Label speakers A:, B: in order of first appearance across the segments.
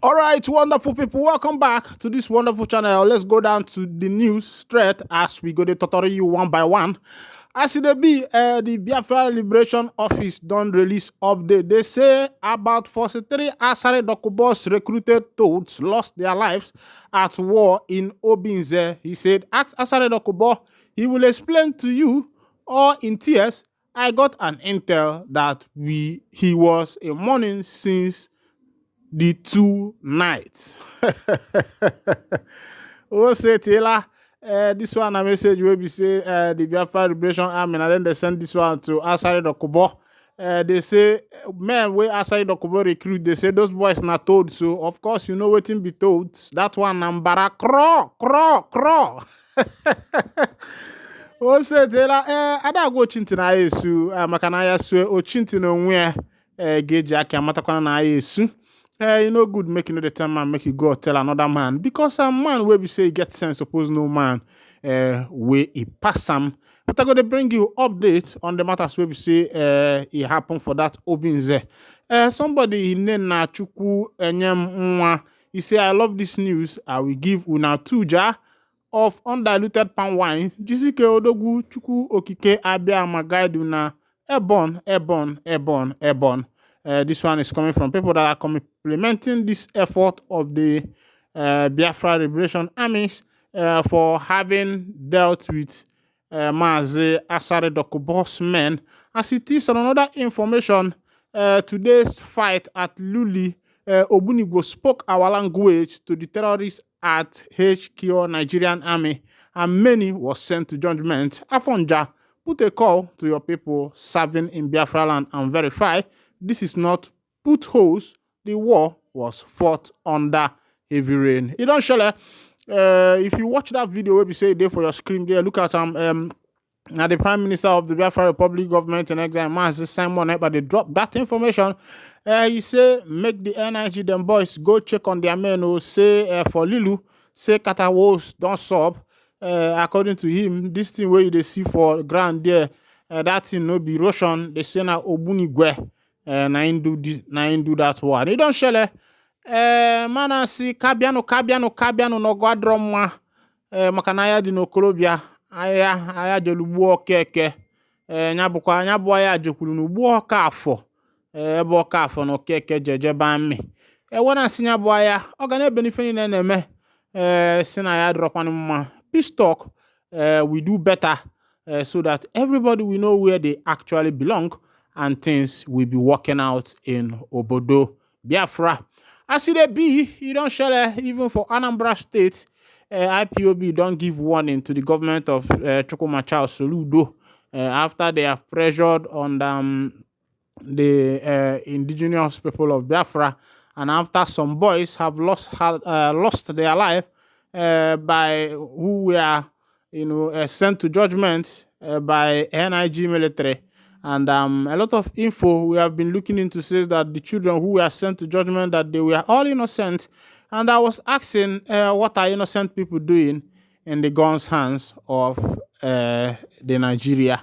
A: All right, wonderful people, welcome back to this wonderful channel. Let's go down to the news straight as we go to tutorial you one by one. As it be, the Biafra Liberation Office don't release update. They say about 43 Asari Dokubos recruited toads lost their lives at war in Obinze. He said, ask Asari Dokubo, he will explain to you, or in tears, I got an intel that he was in mourning since the 2 nights. Oh, say Taylor, this one a message where we say the Biafra Liberation Army, and then they send this one to Asari Dokubo. They say, man, where Asari Dokubo recruit, they say those boys not told. So, of course, you know what be told. That one, Nambara, craw. Oh, say Taylor, I don't go chintina yesu, makanaya su, o chintino nwe, geja, kamatakwana na yesu. You know good make you know the time man make you go tell another man, because a man where we say get sense suppose no man where he pass him. But I'm going to bring you update on the matters where we say it happened for that Obinze. Somebody in na chuku enyem nwa, he say I love this news. I will give una 2 jar of undiluted palm wine. Jisike odogu chuku okike abia ma guide una ebon. This one is coming from people that are complementing this effort of the Biafra Liberation Armies for having dealt with Mazi Asari Dokubos men. As it is on another information, today's fight at Luli, Obunigbo spoke our language to the terrorists at HQ Nigerian Army, and many was sent to judgment. Afonja, put a call to your people serving in Biafraland and verify this is not put holes. The war was fought under heavy rain. You don't share. If you watch that video where we say there for your screen there, look at now the Prime Minister of the Biafra Republic government in exile, Mazi Simon, but they dropped that information. He say make the energy them boys go check on their men who say for Lilu, say Katawos don't sub. According to him, this thing where they see for ground there, that thing no be Russian. They say na Obunigwe. Na him do that one. He don't share. Mana si kabiano no guadroma. Makanaya di no kolobia. Aya jelubu keke. Nyabwa ya jekulu no buo kafo. Ebo kafo no keke jeje bami. Wana si nyabwa ya. Ogane benefeni neneme. Sina ya dropani mma. Peace talk. We do better. So that everybody will know where they actually belong. And things will be working out in Obodo, Biafra. As it be, you don't share even for Anambra State. IPOB don't give warning to the government of Chukwumachao Soludo after they have pressured on the indigenous people of Biafra, and after some boys have lost their life by who were sent to judgment by NIG military. And a lot of info we have been looking into says that the children who were sent to judgment, that they were all innocent. And I was asking, what are innocent people doing in the guns hands of the Nigerian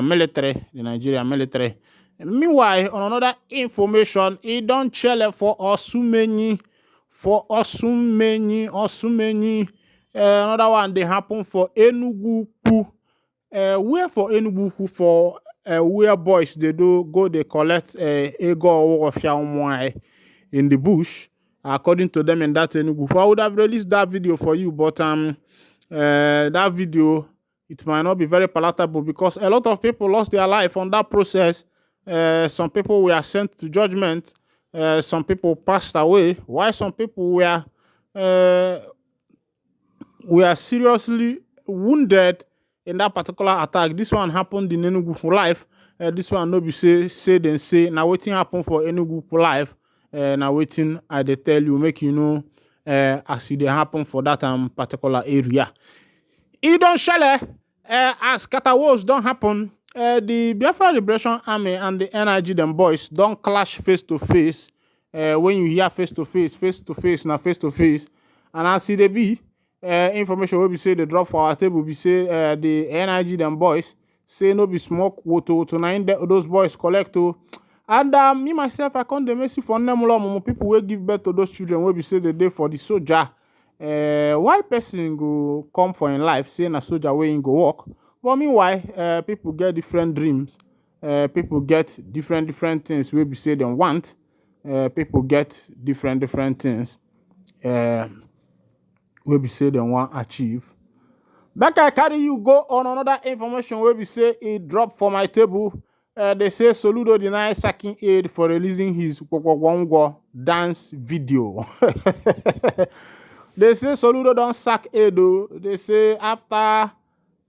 A: military? Meanwhile, on another information, it don't chill for Osumeni. Another one they happen for Enugu. Where for Enugu for where boys they do go they collect ego or in the bush, according to them in that Enugu. I would have released that video for you, but that video it might not be very palatable because a lot of people lost their life on that process. Some people were sent to judgment. Some people passed away. While some people were seriously wounded in that particular attack. This one happened in Enugu for life. This one no be say now waiting happen for Enugu for life. Now waiting I they tell you, make you know as it happen for that particular area. It don't share as Katawos don't happen. The Biafra Liberation Army and the NIG them boys don't clash face to face. When you hear face to face, now face to face, and as it be. Information will be say the drop for our table. We say the NIG them boys say no be smoke to 9 those boys collect to And me myself, I can't the mercy for them people will give birth to those children will be say the day for the soldier. Why person go come for in life saying a soldier way in go work? But meanwhile, people get different dreams. People get different things we be say they want. People get different things. We be say they want achieve. Back I carry you go on another information where we say it dropped for my table. They say Soludo denies sacking aide for releasing his Wongo dance video. They say Soludo don't sack aide. They say after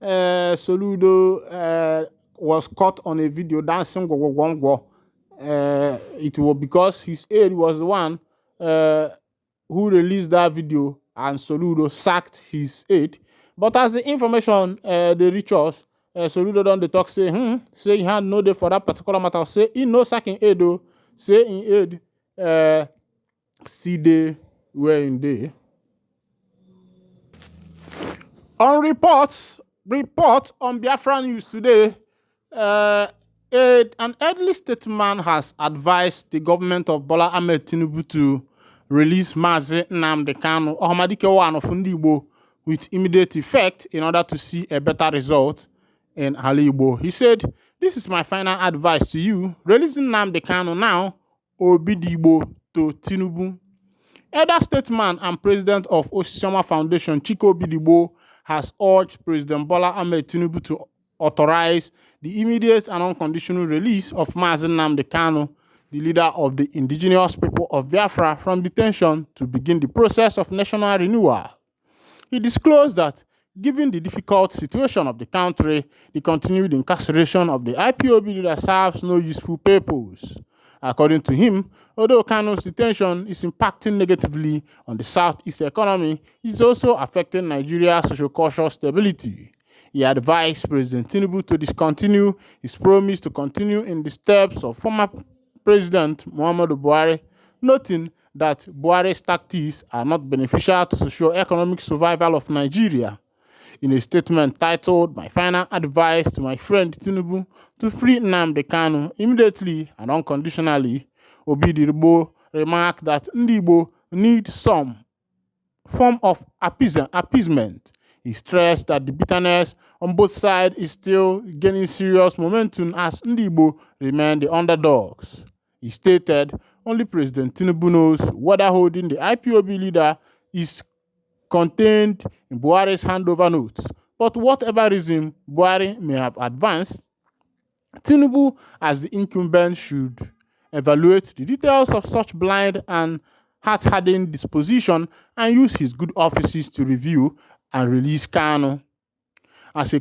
A: Soludo was caught on a video dancing Wongo, it was because his aide was the one who released that video and Soludo sacked his aide. But as the information they reach us, Soludo don dey talk say he had no day for that particular matter. Say he no sacking aide though. Say in aide see dey where in dey. On report on Biafra News today, an early statesman has advised the government of Bola Ahmed Tinubu to release Mazi Nnamdi Kanu Ohamadike One of Igbo with immediate effect in order to see a better result in Ali Igbo. He said, "This is my final advice to you. Releasing Nnamdi Kanu now or bid Igbo to Tinubu." Elder statesman and president of Osisioma Foundation, Chiko Bidigbo, has urged President Bola Ahmed Tinubu to authorize the immediate and unconditional release of Mazi Nnamdi Kanu, the leader of the indigenous people of Biafra, from detention to begin the process of national renewal. He disclosed that, given the difficult situation of the country, the continued incarceration of the IPOB leader serves no useful purpose. According to him, although Kanu's detention is impacting negatively on the Southeast economy, it is also affecting Nigeria's socio-cultural stability. He advised President Tinubu to discontinue his promise to continue in the steps of former President Muhammadu Buhari, noting that Buhari's tactics are not beneficial to socio-economic survival of Nigeria. In a statement titled, "My Final Advice to My Friend Tinubu to Free Nnamdi Kanu Immediately and Unconditionally," Obidigbo remarked that Igbo need some form of appeasement. He stressed that the bitterness on both sides is still gaining serious momentum as Igbo remain the underdogs. He stated, "Only President Tinubu knows whether holding the IPOB leader is contained in Buhari's handover notes. But whatever reason Buhari may have advanced, Tinubu, as the incumbent, should evaluate the details of such blind and heart-hardening disposition and use his good offices to review and release Kanu. As a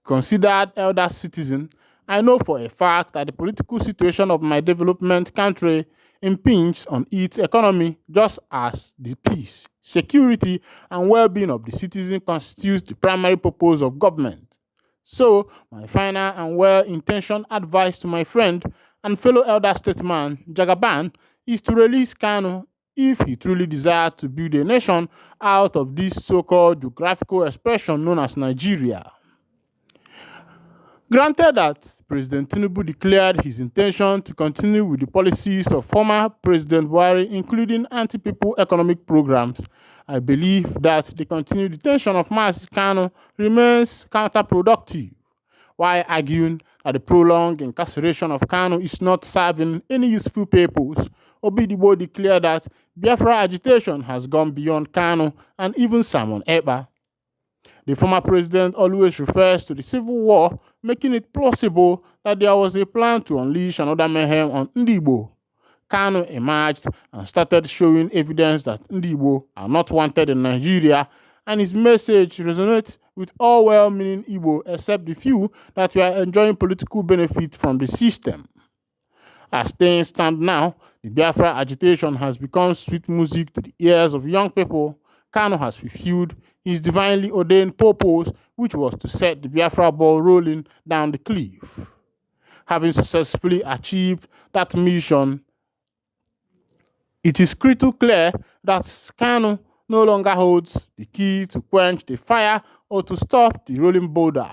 A: considered elder citizen, I know for a fact that the political situation of my development country impinges on its economy, just as the peace, security, and well-being of the citizen constitutes the primary purpose of government. So, my final and well-intentioned advice to my friend and fellow elder statesman, Jagaban, is to release Kanu if he truly desires to build a nation out of this so-called geographical expression known as Nigeria." Granted that President Tinubu declared his intention to continue with the policies of former President Buhari, including anti-people economic programs, I believe that the continued detention of Mazi Kanu remains counterproductive, while arguing that the prolonged incarceration of Kanu is not serving any useful purpose. Obidigbo declared that Biafra agitation has gone beyond Kanu and even Simon Ekpa. The former president always refers to the civil war, making it plausible that there was a plan to unleash another mayhem on Igbo. Kanu emerged and started showing evidence that Igbo are not wanted in Nigeria, and his message resonates with all well-meaning Igbo except the few that were enjoying political benefit from the system. As things stand now, the Biafra agitation has become sweet music to the ears of young people. Kanu has fulfilled his divinely ordained purpose, which was to set the Biafra ball rolling down the cliff. Having successfully achieved that mission, it is crystal clear that Kanu no longer holds the key to quench the fire or to stop the rolling boulder.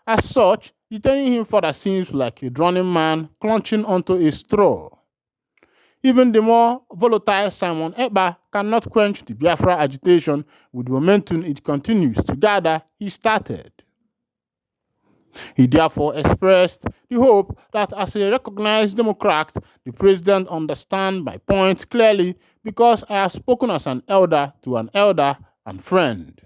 A: As such, Detaining him further seems like a drowning man clutching onto a straw. Even the more volatile Simon Ekpa cannot quench the Biafra agitation with the momentum it continues to gather he started. He therefore expressed the hope that as a recognized Democrat, the president understands my point clearly because I have spoken as an elder to an elder and friend.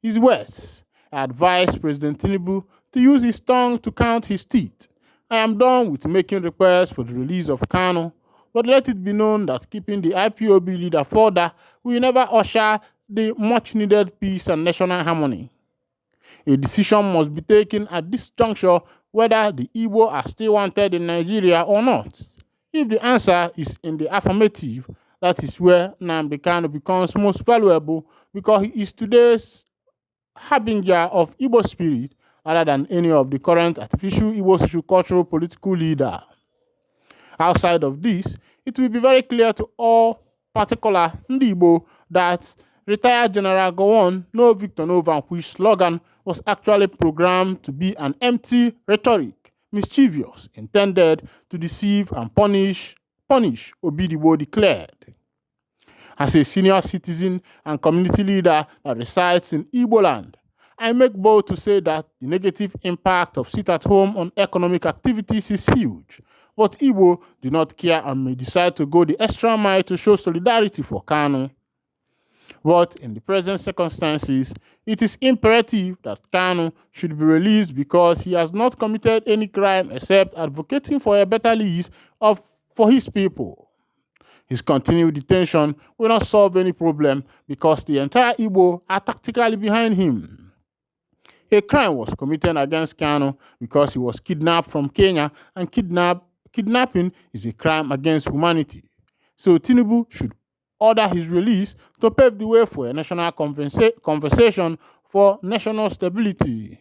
A: His words: I advise President Tinubu to use his tongue to count his teeth. I am done with making requests for the release of Kanu, but let it be known that keeping the IPOB leader further will never usher the much-needed peace and national harmony. A decision must be taken at this juncture whether the Igbo are still wanted in Nigeria or not. If the answer is in the affirmative, that is where Nnamdi Kanu becomes most valuable because he is today's harbinger of Igbo spirit rather than any of the current artificial Igbo socio-cultural political leader. Outside of this, it will be very clear to all particular Ndi Igbo that retired General Gowon, no victor, no vanquish slogan was actually programmed to be an empty rhetoric, mischievous, intended to deceive and punish, Obidibo declared. As a senior citizen and community leader that resides in Igbo land, I make bold to say that the negative impact of sit-at-home on economic activities is huge, but Igbo do not care and may decide to go the extra mile to show solidarity for Kanu. But in the present circumstances, it is imperative that Kanu should be released because he has not committed any crime except advocating for a better lease for his people. His continued detention will not solve any problem because the entire Igbo are tactically behind him. A crime was committed against Kanu because he was kidnapped from Kenya, and kidnapping is a crime against humanity. So Tinubu should order his release to pave the way for a national conversation for national stability.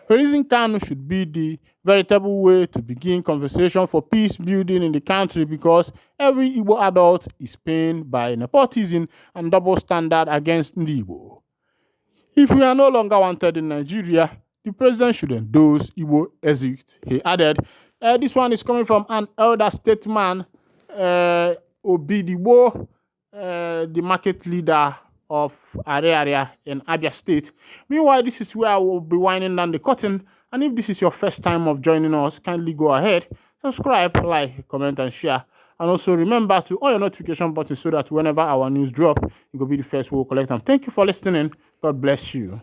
A: Releasing Kanu should be the veritable way to begin conversation for peace building in the country because every Igbo adult is pained by nepotism and double standard against Ndi Igbo. If we are no longer wanted in Nigeria, the president should endorse Igbo exit, he added. This one is coming from an elder statesman, Obidibo, the market leader of area in Abia State. Meanwhile, this is where I will be winding down the curtain. And if this is your first time of joining us, kindly go ahead, subscribe, like, comment, and share. And also remember to on your notification button so that whenever our news drop, you will be the first one to collect them. Thank you for listening. God bless you.